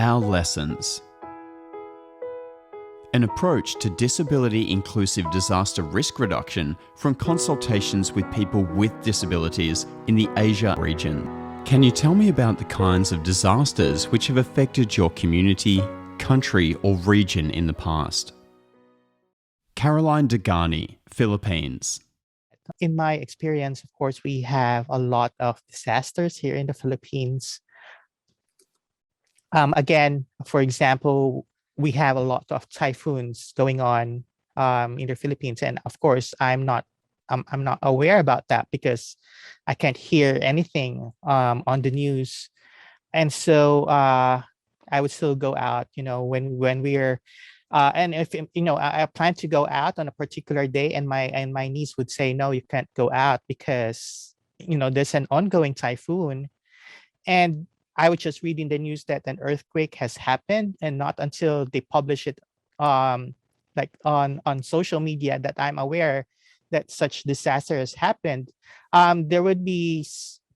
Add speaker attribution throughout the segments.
Speaker 1: Our lessons. An approach to disability-inclusive disaster risk reduction from consultations with people with disabilities in the Asia region. Can you tell me about the kinds of disasters which have affected your community, country or region in the past? Carolyn Dagani, Philippines.
Speaker 2: In my experience, of course, we have a lot of disasters here in the Philippines. Again, for example, we have a lot of typhoons going on in the Philippines, and of course, I'm not aware about that because I can't hear anything on the news, and so I would still go out, when we're. And if I plan to go out on a particular day, and my niece would say, "No, you can't go out because there's an ongoing typhoon," and I was just reading the news that an earthquake has happened, and not until they publish it, like on social media, that I'm aware that such disaster has happened. There would be,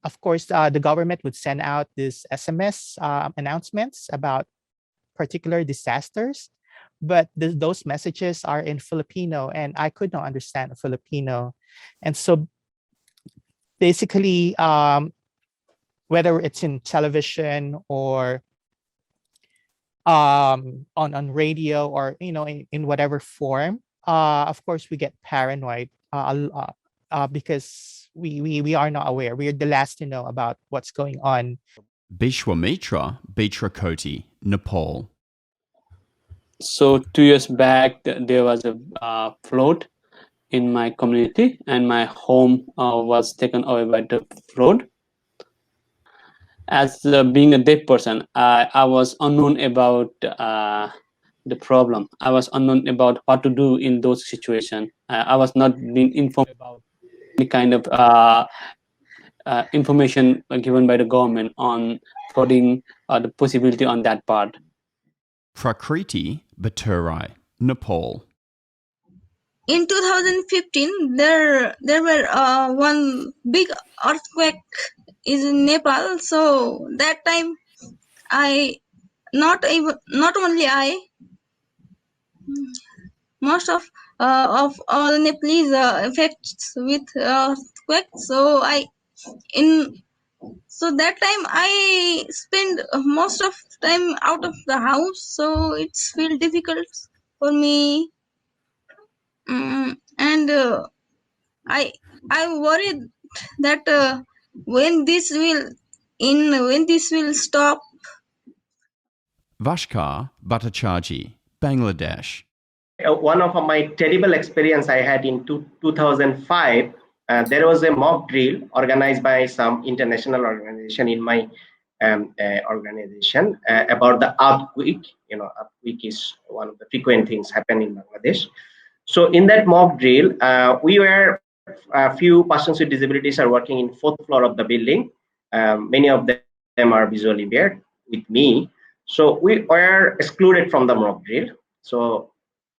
Speaker 2: of course, the government would send out this SMS announcements about particular disasters, but those messages are in Filipino, and I could not understand Filipino, and so basically, whether it's in television or on radio or in whatever form, of course we get paranoid because we are not aware. We are the last to know about what's going on.
Speaker 1: Bishwamitra, Bhitrakoti, Nepal.
Speaker 3: So 2 years back, there was a flood in my community, and my home was taken away by the flood. As being a deaf person, I was unknown about the problem. I was unknown about what to do in those situations. I was not being informed about any kind of information given by the government on flooding the possibility on that part.
Speaker 1: Prakriti, Bhatterai, Nepal.
Speaker 4: In 2015, there were one big earthquake in Nepal. So that time, most of all Nepalese affects with earthquake. So that time I spend most of time out of the house. So it's feel difficult for me, and I worried that when this will stop.
Speaker 1: Vashkar, Bhattacharjee, Bangladesh.
Speaker 5: One of my terrible experience I had in 2005, there was a mock drill organized by some international organization in my organization about the earthquake. Earthquake is one of the frequent things happen in Bangladesh. So in that mock drill, we were a few persons with disabilities are working in 4th floor of the building. Many of them are visually impaired with me. So we were excluded from the mock drill. So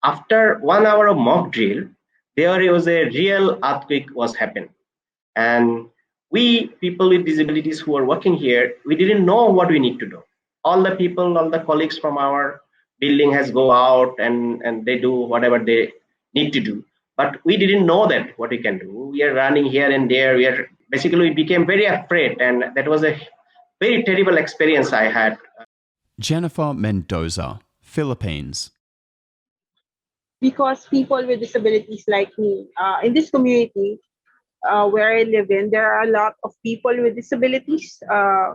Speaker 5: after 1 hour of mock drill, there was a real earthquake was happening. And we people with disabilities who are working here, we didn't know what we need to do. All the colleagues from our building has go out and they do whatever they need to do. But we didn't know that what we can do. We are running here and there. We became very afraid, and that was a very terrible experience I had.
Speaker 1: Jennifer Mendoza, Philippines.
Speaker 6: Because people with disabilities like me, in this community where I live in, there are a lot of people with disabilities,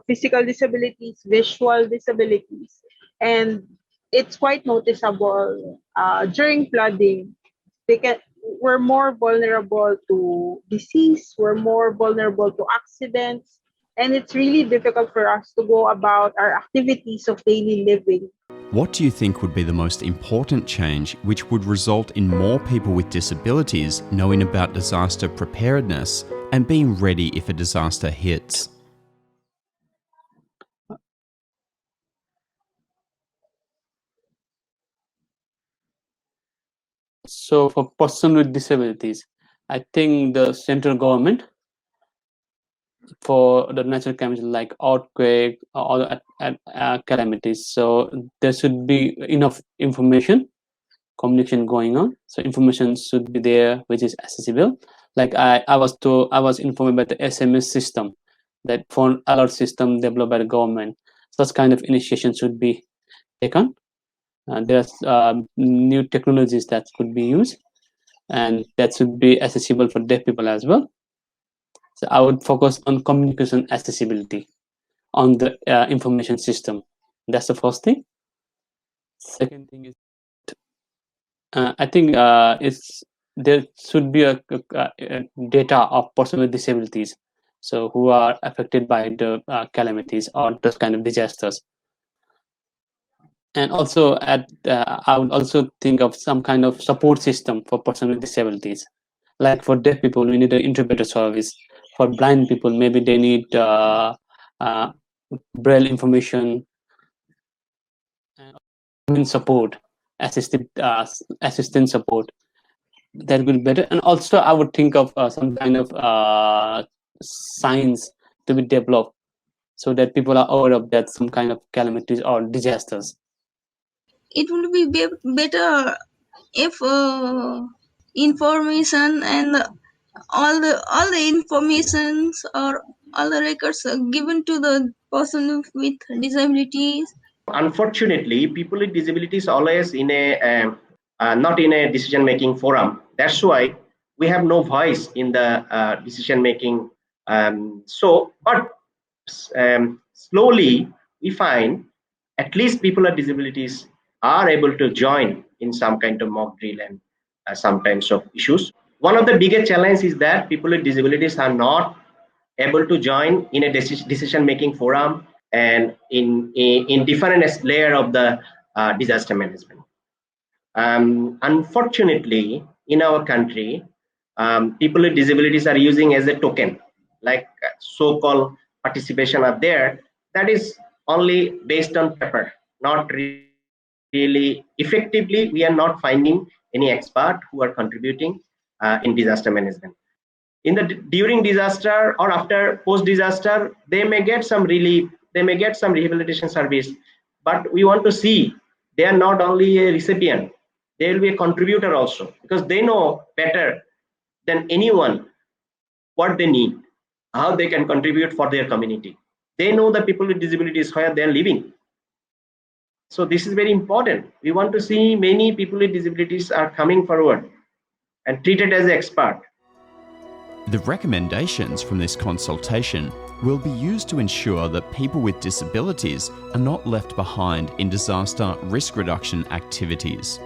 Speaker 6: physical disabilities, visual disabilities, and it's quite noticeable during flooding. We're more vulnerable to disease, we're more vulnerable to accidents, and it's really difficult for us to go about our activities of daily living.
Speaker 1: What do you think would be the most important change which would result in more people with disabilities knowing about disaster preparedness and being ready if a disaster hits?
Speaker 3: So for person with disabilities, I think the central government for the natural calamities like earthquake or other calamities. So there should be enough information, communication going on. So information should be there, which is accessible. Like I was informed about the SMS system, that phone alert system developed by the government. Such kind of initiation should be taken. There's new technologies that could be used, and that should be accessible for deaf people as well. So I would focus on communication accessibility on the information system. That's the first thing. Second thing is, I think there should be a data of persons with disabilities, so who are affected by the calamities or those kind of disasters. And also, I would also think of some kind of support system for persons with disabilities. Like for deaf people, we need an interpreter service. For blind people, maybe they need braille information and support, assistant support. That will be better. And also, I would think of some kind of science to be developed so that people are aware of that some kind of calamities or disasters.
Speaker 4: It would be better if information and all the informations or all the records are given to the person with disabilities.
Speaker 5: Unfortunately, people with disabilities always in a not in a decision making forum. That's why we have no voice in the decision making. But slowly we find at least people with disabilities are able to join in some kind of mock drill and sometimes of issues. One of the biggest challenges is that people with disabilities are not able to join in a decision making forum and in different layer of the disaster management. Unfortunately, in our country, people with disabilities are using as a token, like so-called participation are there. That is only based on paper, not really effectively. We are not finding any expert who are contributing in disaster management. In the during disaster or after post disaster, they may get some relief, they may get some rehabilitation service, but we want to see they are not only a recipient, they will be a contributor also, because they know better than anyone what they need, how they can contribute for their community. They know the people with disabilities where they are living. So this is very important. We want to see many people with disabilities are coming forward and treated as an expert.
Speaker 1: The recommendations from this consultation will be used to ensure that people with disabilities are not left behind in disaster risk reduction activities.